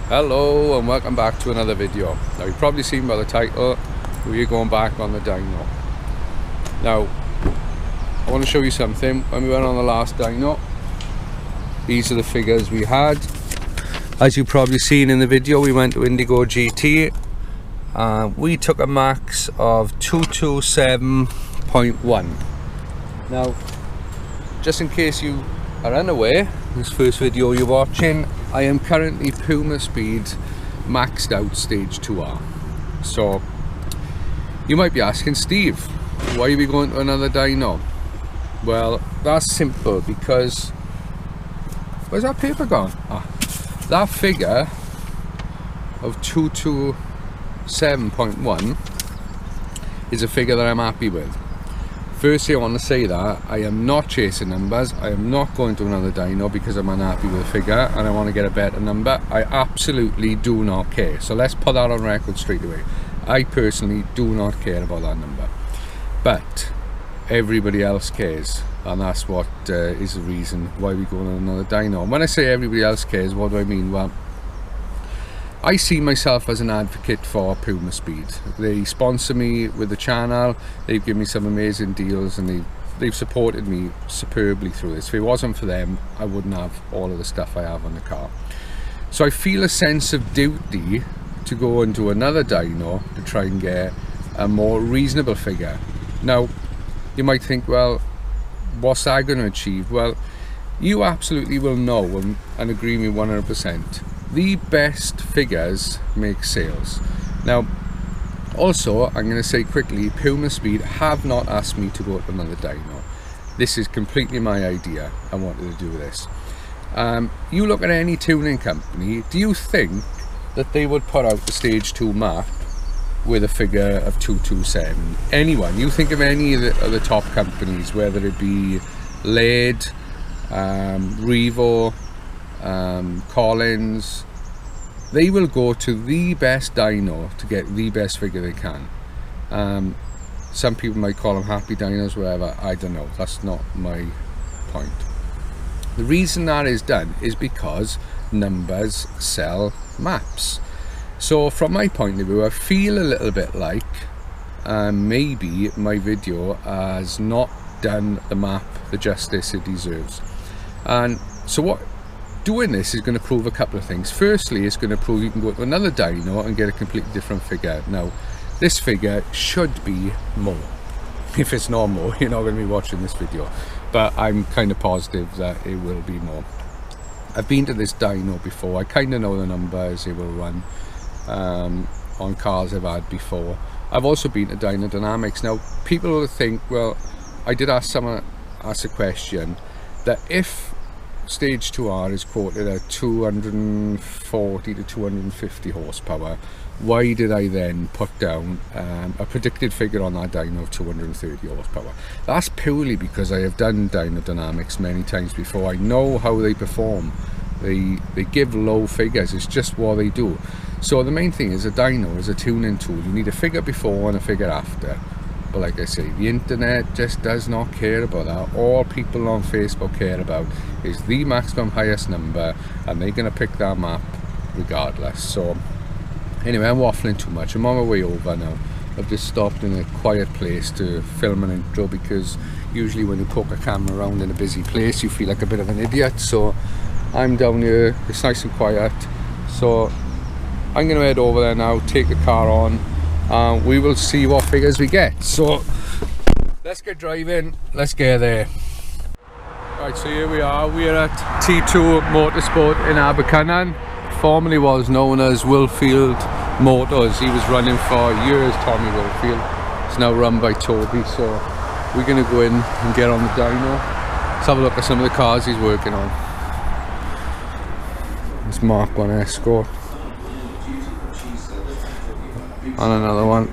Hello and welcome back to another video. Now you've probably seen by the title we're going back on the dyno. Now I want to show you something. When we went on the last dyno, these are the figures we had. As you've probably seen in the video, we went to Indigo GT. We took a max of 227.1. Now just in case you are unaware, this first video you're watching, I am currently pumaspeed maxed out stage 2R. So you might be asking, Steve, why are we going to another dyno? Well, that's simple, because where's that paper gone? That figure of 227.1 is a figure that I'm happy with. Firstly, I want to say that I am not chasing numbers. I am not going to another dyno because I'm unhappy with the figure and I want to get a better number. I absolutely do not care. So let's put that on record straight away. I personally do not care about that number. But everybody else cares. And that's what is the reason why we go on another dyno. And when I say everybody else cares, what do I mean? Well, I see myself as an advocate for pumaspeed. They sponsor me with the channel, they've given me some amazing deals, and they've supported me superbly through this. If it wasn't for them, I wouldn't have all of the stuff I have on the car. So I feel a sense of duty to go into another dyno to try and get a more reasonable figure. Now, you might think, well, what's that going to achieve? Well, you absolutely will know and agree with me 100%. The best figures make sales. Now, also, I'm going to say quickly, pumaspeed have not asked me to go to another dyno. This is completely my idea. I wanted to do this. You look at any tuning company, do you think that they would put out the stage 2 map with a figure of 227? Anyone? You think of any of the top companies, whether it be LED, Revo, Collins, they will go to the best dyno to get the best figure they can. Some people might call them happy dynos, whatever, I don't know, that's not my point. The reason that is done is because numbers sell maps. So from my point of view, I feel a little bit like maybe my video has not done the map the justice it deserves. And so what doing this is going to prove a couple of things. Firstly, it's going to prove you can go to another dyno and get a completely different figure. Now, this figure should be more. If it's not more, you're not going to be watching this video. But I'm kind of positive that it will be more. I've been to this dyno before. I kind of know the numbers it will run on cars I've had before. I've also been to Dyno Dynamics. Now, people will think, well, I did ask someone a question that if stage 2R is quoted at 240 to 250 horsepower, why did I then put down a predicted figure on that dyno of 230 horsepower? That's purely because I have done Dyno Dynamics many times before. I know how they perform. They give low figures. It's just what they do. So the main thing is, a dyno is a tuning tool. You need a figure before and a figure after. But like I say, the internet just does not care about that. All people on Facebook care about is the maximum highest number, and they're going to pick that map regardless. So anyway, I'm waffling too much. I'm on my way over now. I've just stopped in a quiet place to film an intro, because usually when you poke a camera around in a busy place, you feel like a bit of an idiot. So I'm down here, it's nice and quiet. So I'm going to head over there now, take the car on. We will see what figures we get. So let's get driving, let's get there. Right, so here we are. We're at T2 Motorsport in Abercynon. Formerly was known as Wilfield Motors. He was running for years, Tommy Wilfield. It's now run by Toby. So we're going to go in and get on the dyno. Let's have a look at some of the cars he's working on. This Mark 1 Escort. And another one.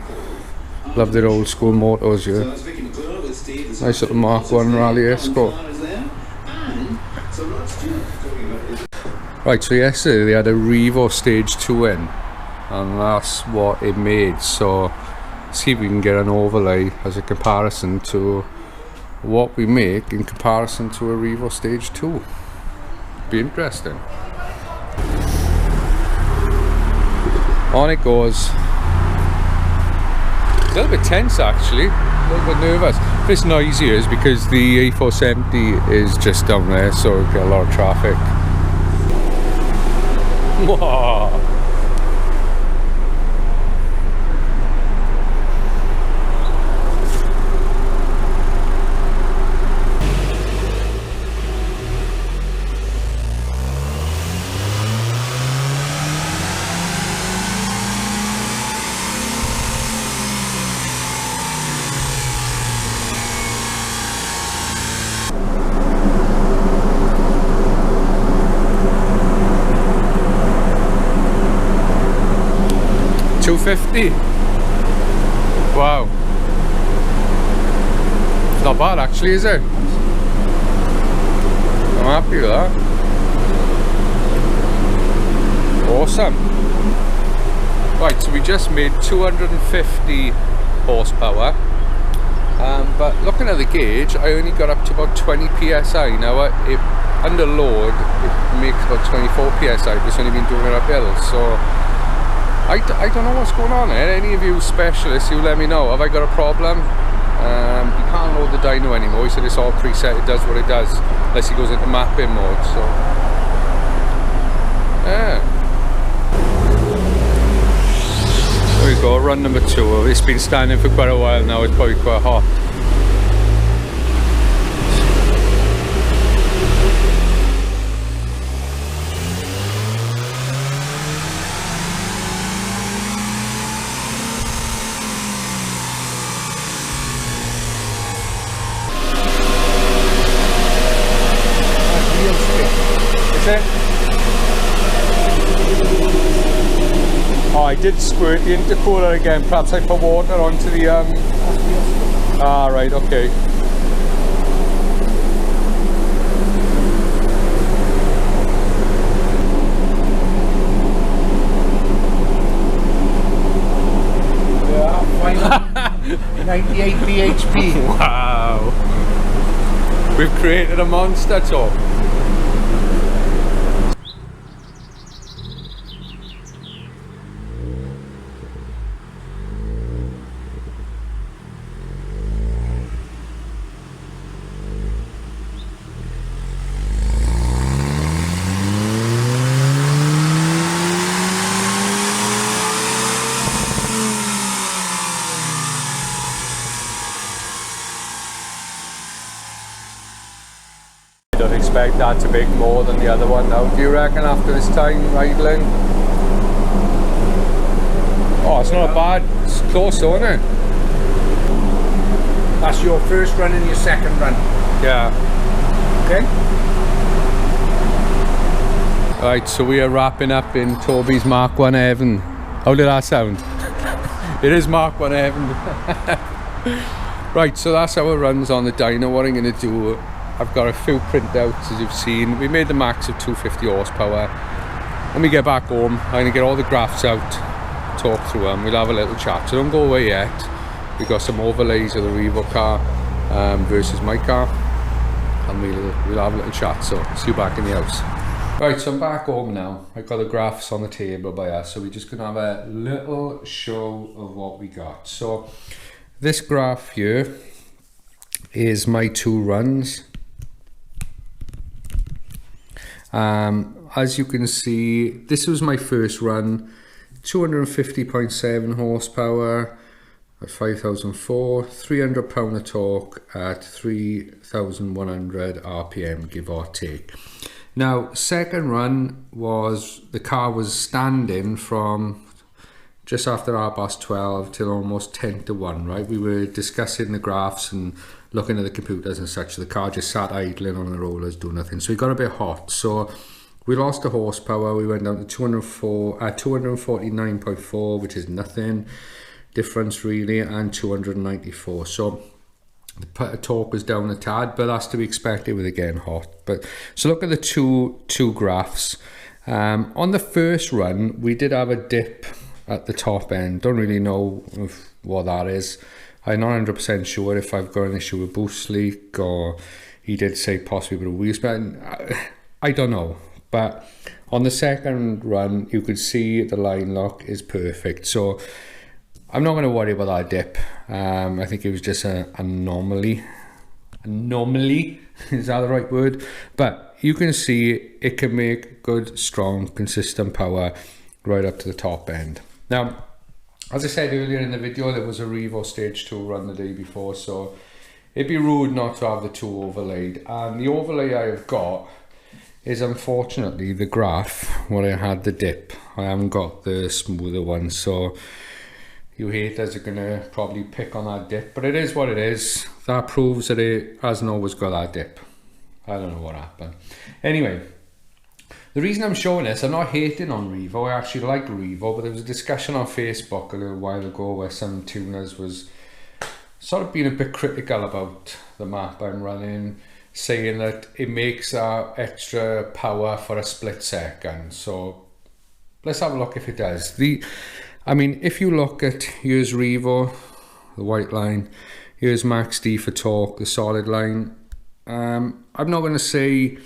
Love their old school motors here. Nice little Mark 1 Rally Escort. Right, so yesterday they had a Revo stage 2 in, and that's what it made. So see if we can get an overlay as a comparison to what we make in comparison to a Revo stage 2. Be interesting. On it goes. A little bit tense actually, a little bit nervous. If it's noisy is because the A470 is just down there, so we get a lot of traffic. Whoa. 250. Wow. It's not bad actually, is it? I'm happy with that. Awesome. Right, so we just made 250 horsepower. But looking at the gauge, I only got up to about 20 psi. Now, under load, it makes about 24 psi, but it's only been doing it uphill. So I don't know what's going on here. Any of you specialists, you let me know. Have I got a problem? You can't load the dyno anymore. He said it's all preset, it does what it does, unless he goes into mapping mode. So yeah. There we go, run number 2. It's been standing for quite a while now, it's probably quite hot. Oh, I did squirt the intercooler again. Perhaps I put water onto the Ah, right, okay. Yeah, 98 bhp. Wow. We've created a monster top. Don't expect that to make more than the other one now, do you reckon, after this time idling? Oh, it's not bad. It's close though, isn't it? That's your first run and your second run. Yeah. Okay. Right, so we are wrapping up in Toby's Mark 1 Heaven. How did that sound? It is Mark 1 Heaven. Right, so that's our runs on the dyno. What I'm going to do, I've got a few printouts as you've seen. We made the max of 250 horsepower. When we get back home, I'm going to get all the graphs out, talk through them, we'll have a little chat. So don't go away yet. We've got some overlays of the Revo car versus my car, and we'll have a little chat. So see you back in the house. Right, so I'm back home now. I've got the graphs on the table by us, so we're just going to have a little show of what we got. So this graph here is my 2 runs. As you can see, this was my first run, 250.7 horsepower at 5,004, 300 pound of torque at 3,100 RPM, give or take. Now, second run was, the car was standing from just after 12 till almost 10 to 1, right? We were discussing the graphs and looking at the computers and such. The car just sat idling on the rollers, doing nothing. So it got a bit hot. So we lost the horsepower. We went down to 249.4, which is nothing difference really, and 294. So the torque was down a tad, but that's to be expected with it getting hot. But so look at the two graphs. On the first run, we did have a dip at the top end. Don't really know what that is. I'm not 100% sure if I've got an issue with boost leak, or he did say possibly with a wheel spin. I don't know. But On the second run, you could see the line lock is perfect. So I'm not going to worry about that dip. I think it was just an anomaly. Anomaly, is that the right word? But you can see it can make good, strong, consistent power right up to the top end. Now, as I said earlier in the video, there was a Revo Stage 2 run the day before, so it'd be rude not to have the two overlaid. And the overlay I have got is unfortunately the graph where I had the dip. I haven't got the smoother one, so you haters are gonna probably pick on that dip, but it is what it is. That proves that it hasn't always got that dip. I don't know what happened. Anyway, the reason I'm showing this, I'm not hating on Revo. I actually like Revo, but there was a discussion on Facebook a little while ago where some tuners was sort of being a bit critical about the map I'm running, saying that it makes extra power for a split second. So let's have a look if it does. I mean, if you look at, here's Revo, the white line, here's Max D for torque, the solid line. I'm not going to say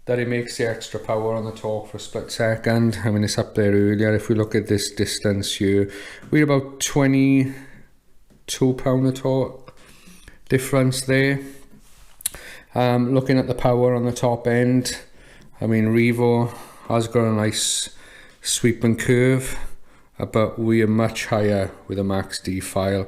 that it makes the extra power on the torque for a split second. I mean, it's up there earlier. If we look at this distance here, we're about 22 pound of torque difference there. Looking at the power on the top end, I mean, Revo has got a nice sweep and curve, but we are much higher with a Max D file.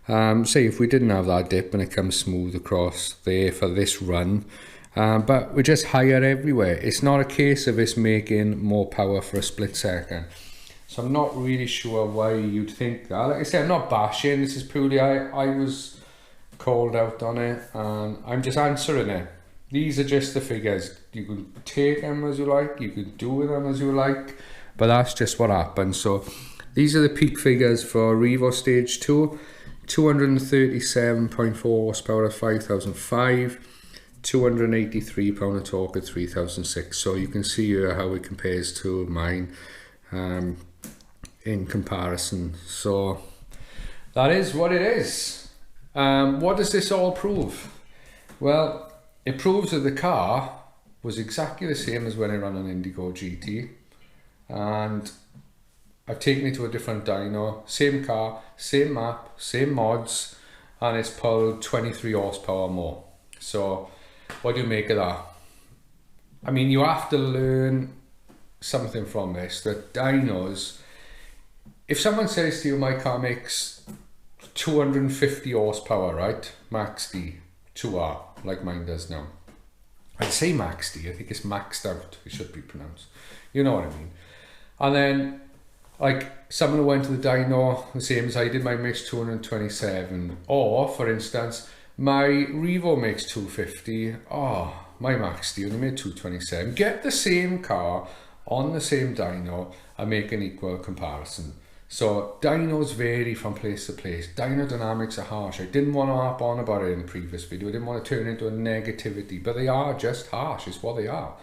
Say if we didn't have that dip and it comes smooth across there for this run, but we're just higher everywhere. It's not a case of us making more power for a split second. So I'm not really sure why you'd think that. Like I said, I'm not bashing. This is purely I was called out on it and I'm just answering it. These are just the figures. You can take them as you like, you can do with them as you like, but that's just what happened. So these are the peak figures for Revo Stage 2. 237.4 horsepower at 5,005, 283 pound of torque at 3,006. So you can see here how it compares to mine in comparison. So that is what it is. What does this all prove? Well, it proves that the car was exactly the same as when I ran an Indigo GT, and I've taken it to a different dyno, same car, same map, same mods, and it's pulled 23 horsepower more. So what do you make of that? I mean, you have to learn something from this, that dynos, if someone says to you my car makes 250 horsepower, right, Max D, 2R, like mine does now. I'd say Max D, I think it's maxed out, it should be pronounced. You know what I mean? And then, like, someone who went to the dyno, the same as I did, mine makes 227. Or, for instance, my Revo makes 250. Oh, my Max D only made 227. Get the same car on the same dyno and make an equal comparison. So, dynos vary from place to place. Dyno dynamics are harsh. I didn't want to harp on about it in the previous video. I didn't want to turn it into a negativity, but they are just harsh. It's what they are.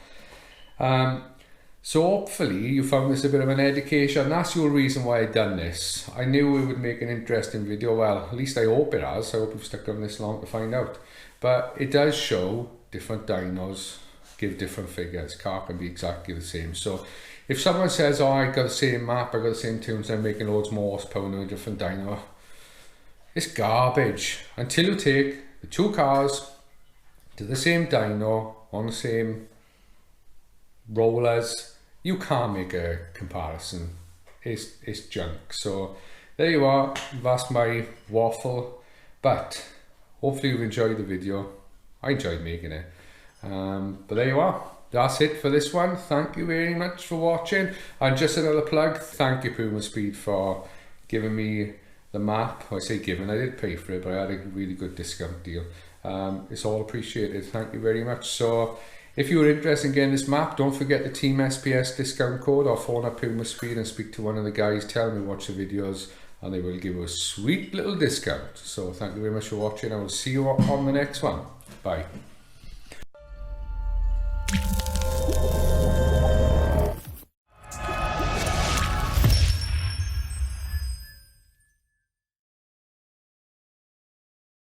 So hopefully you found this a bit of an education. That's your reason why I done this. I knew it would make an interesting video. Well, at least I hope it has. I hope we've stuck on this long to find out. But it does show different dynos give different figures. Car can be exactly the same. So if someone says, oh, I got the same map, I got the same tunes, I'm making loads more horsepower in a different dyno, it's garbage. Until you take the two cars to the same dyno on the same rollers, you can't make a comparison. It's junk. So there you are, that's my waffle, but hopefully you enjoyed the video. I enjoyed making it, but there you are, that's it for this one. Thank you very much for watching, and just another plug, thank you pumaspeed for giving me the map. I say giving, I did pay for it, but I had a really good discount deal. It's all appreciated, thank you very much. So if you were interested in getting this map, don't forget the Team SPS discount code, or phone up pumaspeed and speak to one of the guys, tell them to watch the videos, and they will give you a sweet little discount. So thank you very much for watching. I will see you on the next one. Bye.